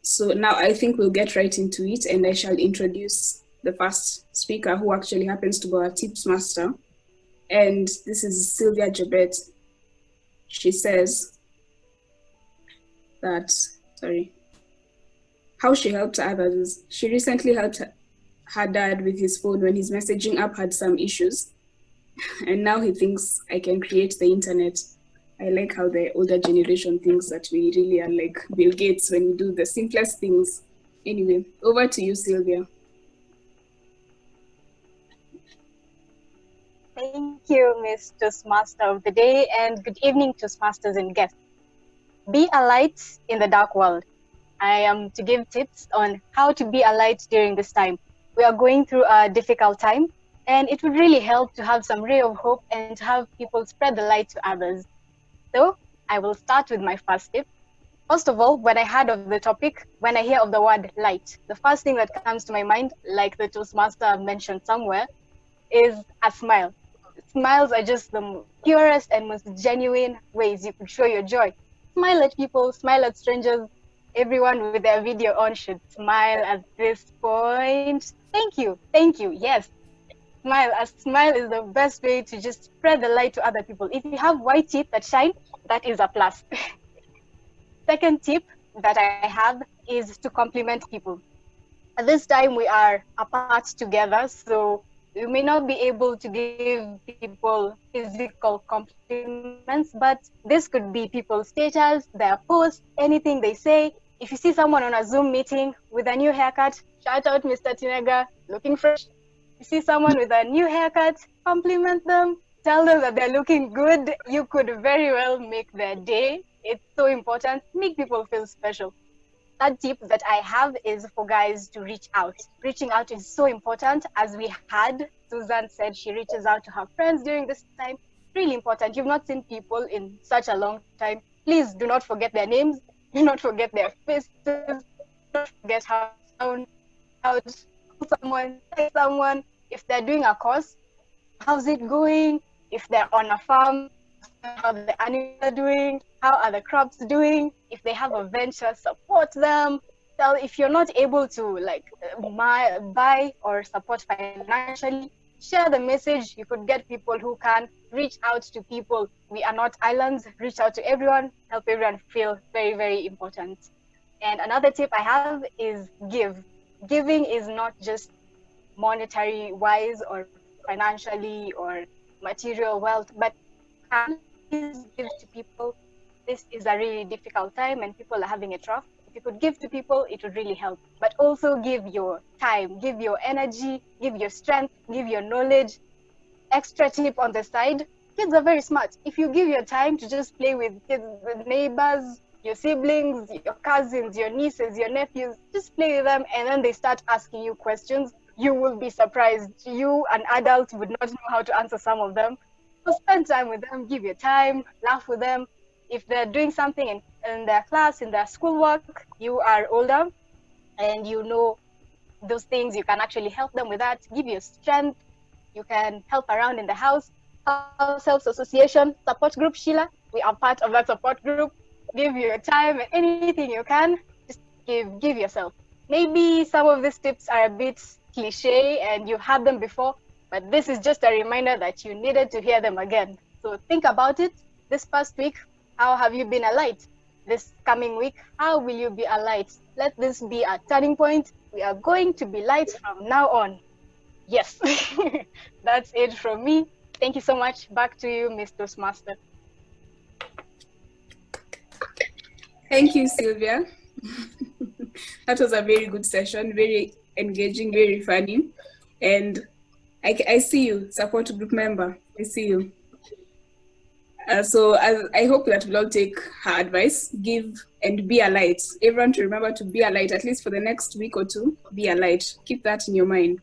So now I think we'll get right into it, and I shall introduce the first speaker, who actually happens to be our tips master. And this is Sylvia Jebett. She says that, how she helped others. She recently helped her dad with his phone when his messaging app had some issues. And now he thinks I can create the internet. I like how the older generation thinks that we really are like Bill Gates when we do the simplest things. Anyway, over to you, Sylvia. Thank you, Ms. Toastmaster of the Day, and good evening, Toastmasters and guests. Be a light in the dark world. I am to give tips on how to be a light during this time. We are going through a difficult time, and it would really help to have some ray of hope and to have people spread the light to others. So I will start with my first tip. First of all, when I heard of the topic, when I hear of the word light, the first thing that comes to my mind, like the Toastmaster mentioned somewhere, is a smile. Smiles are just the purest and most genuine ways you could show your joy. Smile at people, smile at strangers. Everyone with their video on should smile at this point. Thank you, yes. Smile. A smile is the best way to just spread the light to other people. If you have white teeth that shine, that is a plus. Second tip that I have is to compliment people. At this time, we are apart together, so we may not be able to give people physical compliments, but this could be people's status, their posts, anything they say. If you see someone on a Zoom meeting with a new haircut, shout out Mr. Tinega, looking fresh. You see someone with a new haircut, compliment them, tell them that they're looking good. You could very well make their day. It's so important. Make people feel special. That tip that I have is for guys to reach out. Reaching out is so important. As we had, Susan said she reaches out to her friends during this time. Really important. You've not seen people in such a long time. Please do not forget their names. Do not forget their faces. Do not forget how to sound, how to someone, say someone. If they're doing a course, how's it going? If they're on a farm, how the animals are doing, how are the crops doing, if they have a venture, support them. So if you're not able to buy or support financially, share the message. You could get people who can reach out to people. We are not islands. Reach out to everyone, help everyone feel very, very important. And another tip I have is give. Giving is not just monetary wise or financially or material wealth, but can please give to people. This is a really difficult time and people are having it rough. If you could give to people, it would really help. But also give your time, give your energy, give your strength, give your knowledge. Extra tip on the side, kids are very smart. If you give your time to just play with kids, with neighbors, your siblings, your cousins, your nieces, your nephews, just play with them, and then they start asking you questions, you will be surprised. You, an adult, would not know how to answer some of them. So spend time with them, give your time, laugh with them. If they're doing something in their class, in their schoolwork, you are older and you know those things, you can actually help them with that. Give your strength. You can help around in the house. House Helps Association support group, Sheila. We are part of that support group. Give your time and anything you can. Just give yourself. Maybe some of these tips are a bit cliche and you've had them before, but this is just a reminder that you needed to hear them again. So think about it. This past week, how have you been a light? This coming week, how will you be a light? Let this be a turning point. We are going to be lights from now on. Yes, that's it from me. Thank you so much. Back to you, Ms. Toastmaster. Thank you, Sylvia. That was a very good session, very engaging, very funny. And I see you, support group member. I see you. So I hope that we'll all take her advice, give and be a light. Everyone to remember to be a light, at least for the next week or two, be a light. Keep that in your mind.